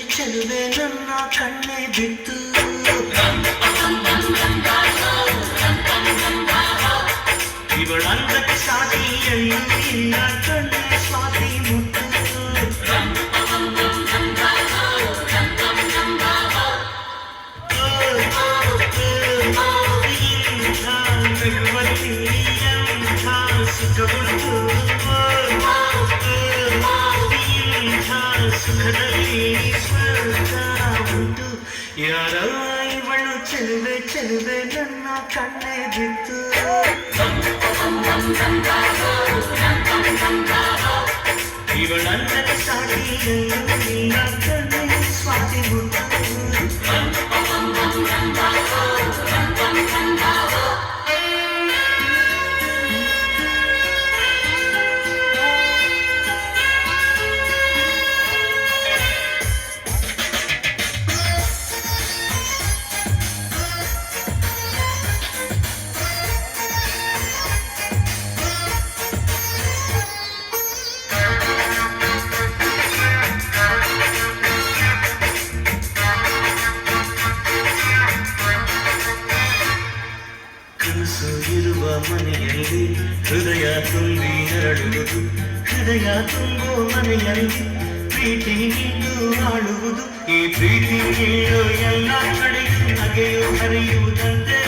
ಚೆಲುವೆ ನನ್ನ ಕಣ್ಣೆ ಬಿತ್ತು ಇವಳಂದಕ್ಕೆ ಸಾಟಿಯಲ್ಲೂ ಇಲ್ಲ ಕಣ್ಣೆ ಸ್ವಾತಿ ಮುತ್ತು ಸುಖದಲ್ಲಿ ಸ್ವರ್ಗ ಉಂಟು ಯಾರೋ ಇವಳು ಚೆಲುವೆ ಚೆಲುವೆ ನನ್ನ ಕಣ್ಣೆ ಬಿತ್ತು ಇವಳಂದರೆ ಸಾಟಿಯಲ್ಲೂ ಇಲ್ಲ ಕಣ್ಣೆ ಸ್ವಾತಿ ಮುತ್ತು ಇರುವ ಮನೆಯಲ್ಲಿ ಹೃದಯ ತುಂಬಿ ಹರಡುವುದು ಹೃದಯ ತುಂಬೋ ಮನೆಯಲ್ಲಿ ಪ್ರೀತಿ ನಿಂತು ಆಳುವುದು ಈ ಪ್ರೀತಿ ನೀಳು ಎಲ್ಲ ಕಡೆಯೂ ನಗೆಯು ಹರಿಯುವುದಂತೆ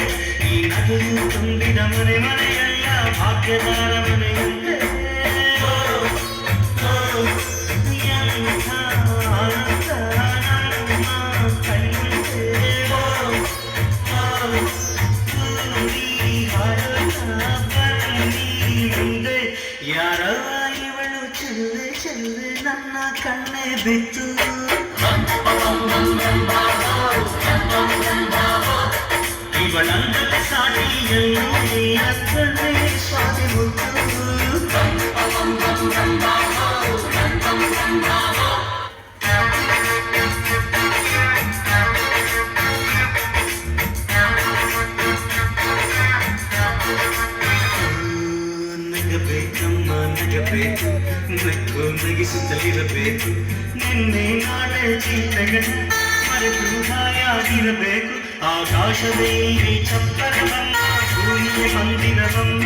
ಈ ನಗೆಯು ತುಂಬಿದ ಮನೆ ಮನೆಯಲ್ಲ ಭಾಗ್ಯದಾರ ಮನೆಯಂತೆ ಯಾರೋ ಇವಳು ಚೆಲುವೆ ಚೆಲುವೆ ನನ್ನ ಕಣ್ಣೆ ಬಿತ್ತು ಇವಳಂದರೆ ಸಾಟಿಯಲ್ಲೂ ಇಲ್ಲ ಕಣ್ಣೆ ಸ್ವಾತಿ ಮುತ್ತು ನಗಬೇಕು ನಕ್ಕು ನಗಿಸುತ್ತಲಿರಬೇಕು ನಿನ್ನೆ ನಾಳೆ ಚಿಂತೆಗಳು ಮರೆತು ಹಾಯಾಗಿರಬೇಕು ಆಕಾಶವೇ ಚಪ್ಪರವನ್ನ ಭೂಮಿಯ ಮಂದಿರವನ್ನ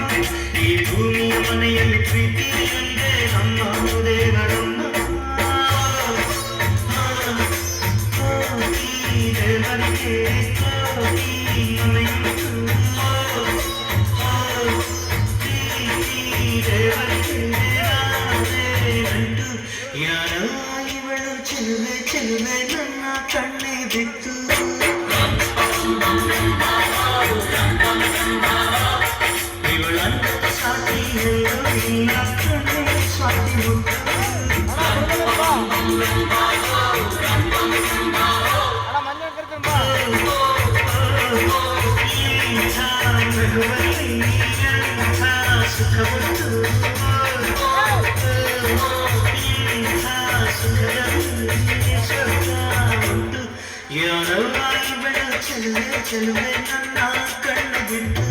ಈ ಭೂಮಿಯ ಮನೆಯಲ್ಲಿ ಪ್ರೀತಿ ಎಂದೇ ನಮ್ಮ ದೇವರನ್ನ ಈ ದೇವರಿಗೆ ಈ ಮನೆಯಂತೂ ಯಾರೋ ಇವಳು ಚೆಲುವೆ ಚೆಲುವೆ ನನ್ನ ಕಣ್ಣೆ ಬಿತ್ತು ಇವಳಂತ ಸಾಟಿಯಲ್ಲೂ ಇಲ್ಲ ಕಣ್ಣೆ ಸ್ವಾತಿ ಮುತ್ತು ಸುಖ ಬಂತು ಯಾರೋ ಇವಳು ಚೆಲುವೆ ಚೆಲುವೆ ನನ್ನ ಕಣ್ಣು ಬಿಟ್ಟು